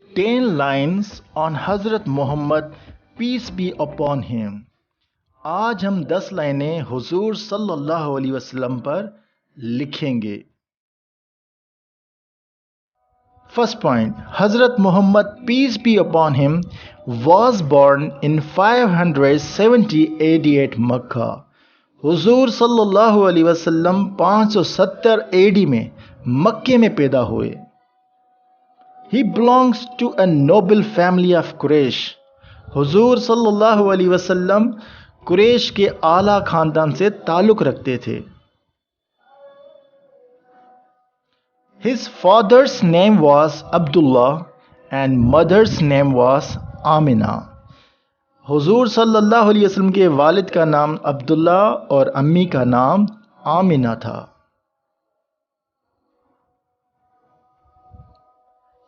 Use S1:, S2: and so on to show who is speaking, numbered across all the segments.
S1: 10 lines on حضرت محمد peace be upon him. آج ہم 10 لائنیں حضور صلی اللہ علیہ وسلم پر لکھیں گے. First point, حضرت محمد peace be upon him was born in 570 AD at Makkah. حضور صلی اللہ علیہ وسلم 570 AD میں مکے میں پیدا ہوئے. He belongs to a noble family of Quraysh. حضور صلی اللہ علیہ وسلم قریش کے اعلیٰ خاندان سے تعلق رکھتے تھے. His father's name was Abdullah and mother's name was Amina. حضور صلی اللہ علیہ وسلم کے والد کا نام عبداللہ اور امی کا نام آمینہ تھا.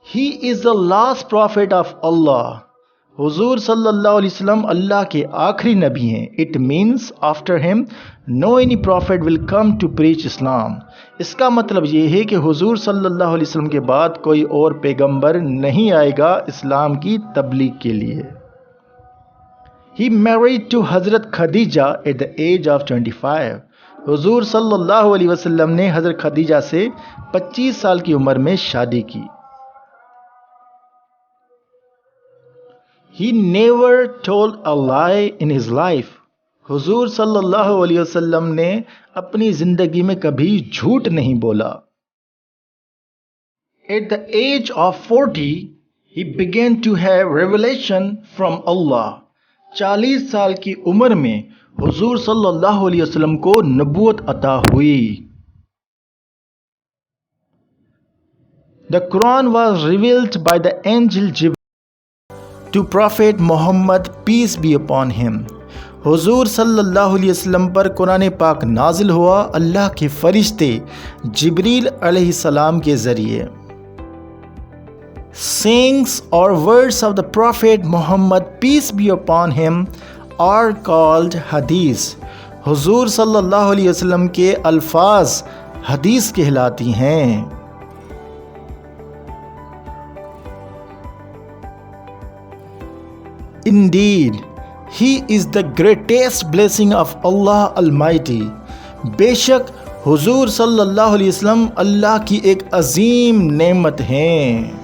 S1: He is the last prophet of Allah. حضور صلی اللہ علیہ وسلم اللہ کے آخری نبی ہیں. It means after him no any prophet will come to preach Islam. اس کا مطلب یہ ہے کہ حضور صلی اللہ علیہ وسلم کے بعد کوئی اور پیغمبر نہیں آئے گا اسلام کی تبلیغ کے لیے. He married to حضرت Khadija at the age of 25. حضور صلی اللہ علیہ وسلم نے حضرت خدیجہ سے 25 سال کی عمر میں شادی کی. He never told a lie in his life. حضور صلی اللہ علیہ وسلم نے اپنی زندگی میں کبھی جھوٹ نہیں بولا. At the age of 40, he began to have revelation from Allah. 40 سال کی عمر میں حضور صلی اللہ علیہ وسلم کو نبوت عطا ہوئی. The Quran was revealed by the angel Jibril to Prophet Muhammad peace be upon him. حضور صلی اللہ علیہ وسلم پر قرآن پاک نازل ہوا اللہ کے فرشتے جبریل علیہ السلام کے ذریعے. Sayings or words of the Prophet Muhammad peace be upon him are called hadith. حضور صلی اللہ علیہ وسلم کے الفاظ حدیث کہلاتی ہیں. Indeed, he is the greatest blessing of Allah Almighty. بے شک حضور صلی اللہ علیہ وسلم اللہ کی ایک عظیم نعمت ہیں.